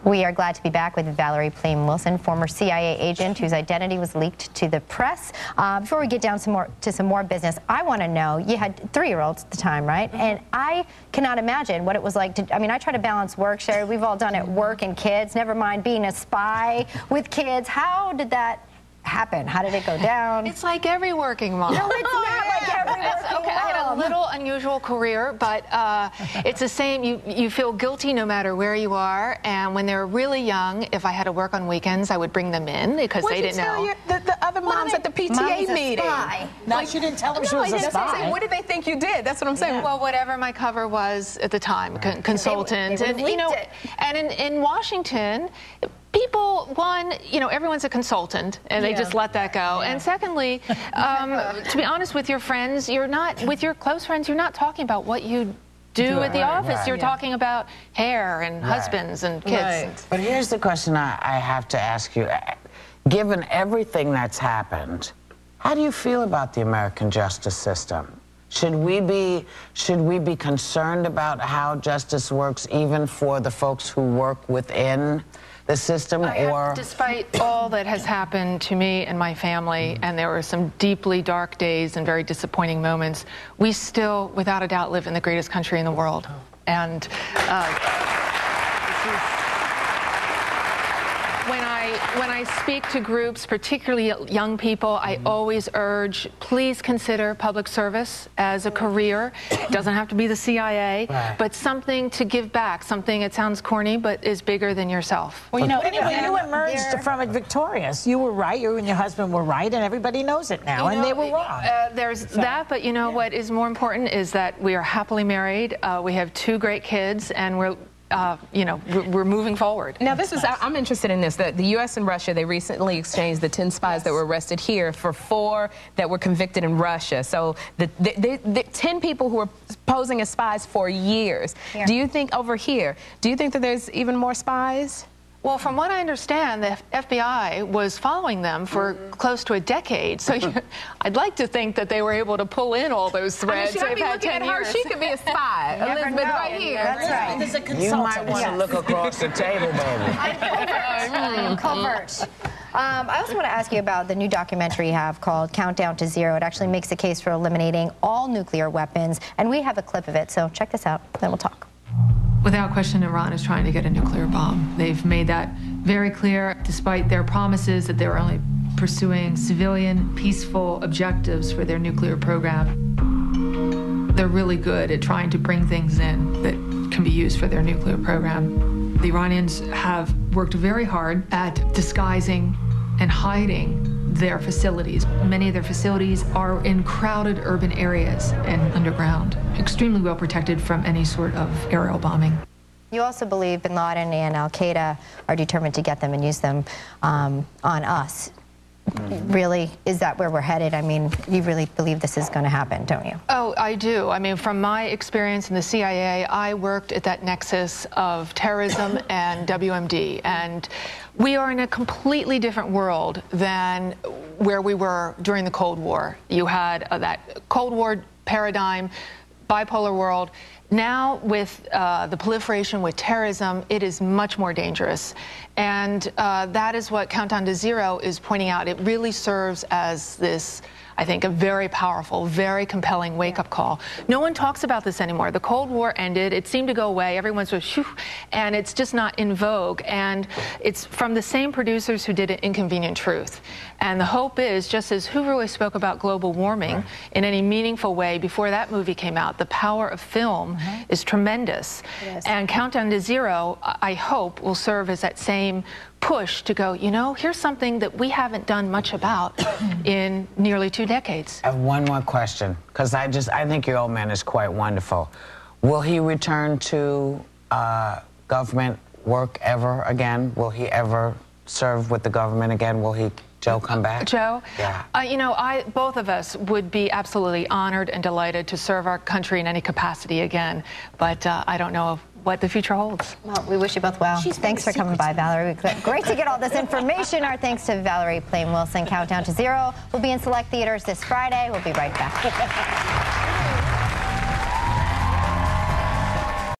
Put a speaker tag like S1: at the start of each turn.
S1: We are glad to be back with Valerie Plame Wilson, former CIA agent whose identity was leaked to the press. Before we get down to some more business, I want to know, you had 3-year-olds at the time, right? Mm-hmm. And I cannot imagine what it was like to, I mean, I try to balance work, Sherry. We've all done it, work and kids, never mind being a spy with kids. How did that happen? How did it go down?
S2: It's like every working mom.
S1: No, it's not like every working mom.
S2: Okay, I had a little unusual career, but it's the same. You feel guilty no matter where you are. And when they were really young, if I had to work on weekends, I would bring them in because they didn't know.
S3: What did you tell the other moms at the PTA meeting?
S4: No, she didn't tell them she was a spy.
S3: What did they think you did? That's what I'm saying.
S2: Yeah. Well, whatever my cover was at the time, consultant,
S1: they and
S2: and in Washington. People, one, everyone's a consultant, and they just let that go. And secondly, to be honest with your friends, with your close friends, you're not talking about what you do at the office. You're talking about hair and husbands and kids.
S4: But here's the question I have to ask you. Given everything that's happened, how do you feel about the American justice system? Should we be concerned about how justice works, even for the folks who work within the system?
S2: Despite all that has happened to me and my family, and there were some deeply dark days and very disappointing moments, we still, without a doubt, live in the greatest country in the world. And when I speak to groups, particularly young people, I always urge, please consider public service as a career. It doesn't have to be the CIA, but something to give back, something, it sounds corny, but is bigger than yourself.
S4: Well, anyway, you emerged from it victorious. You were right, you and your husband were right, and everybody knows it now, and they were wrong.
S2: There's that, but what is more important is that we are happily married, we have 2 great kids, and we're moving forward.
S3: Now, I'm interested in this. The U.S. and Russia, they recently exchanged the 10 spies that were arrested here for 4 that were convicted in Russia. So the 10 people who were posing as spies for years. Yeah. Do you think that there's even more spies?
S2: Well, from what I understand, the FBI was following them for close to a decade. So I'd like to think that they were able to pull in all those threads.
S3: Should I be looking at her? She could be a spy. Elizabeth, right here.
S1: That's right.
S4: You might want to look across the table, baby.
S1: I'm covert. I also want to ask you about the new documentary you have called Countdown to Zero. It actually makes the case for eliminating all nuclear weapons, and we have a clip of it, so check this out, then we'll talk.
S5: Without question, Iran is trying to get a nuclear bomb. They've made that very clear, despite their promises that they were only pursuing civilian, peaceful objectives for their nuclear program. They're really good at trying to bring things in that can be used for their nuclear program. The Iranians have worked very hard at disguising and hiding their facilities. Many of their facilities are in crowded urban areas and underground, extremely well protected from any sort of aerial bombing.
S1: You also believe bin Laden and al-Qaeda are determined to get them and use them on us. Really, is that where we're headed? I mean, you really believe this is going to happen, don't you?
S2: Oh, I do. I mean, from my experience in the CIA, I worked at that nexus of terrorism and WMD, and we are in a completely different world than where we were during the Cold War. You had that Cold War paradigm, bipolar world. Now, with the proliferation with terrorism, it is much more dangerous. And that is what Countdown to Zero is pointing out. It really serves as this, I think, a very powerful, very compelling wake-up call. No one talks about this anymore. The Cold War ended. It seemed to go away. Everyone sort of, shoo, and it's just not in vogue. And it's from the same producers who did Inconvenient Truth. And the hope is, just as who really spoke about global warming in any meaningful way before that movie came out, the power of film is tremendous. And Countdown to Zero, I hope, will serve as that same push to go, here's something that we haven't done much about in nearly 2 decades.
S4: I have one more question, because I think your old man is quite wonderful. Will he return to government work ever again? Will he ever serve with the government again? Will Joe come back?
S2: Joe?
S4: Yeah.
S2: Both of us would be absolutely honored and delighted to serve our country in any capacity again, but I don't know what the future holds.
S1: Well, we wish you both well. Thanks for coming by, Valerie. Great to get all this information. Our thanks to Valerie Plame Wilson. Countdown to Zero will be in select theaters this Friday. We'll be right back.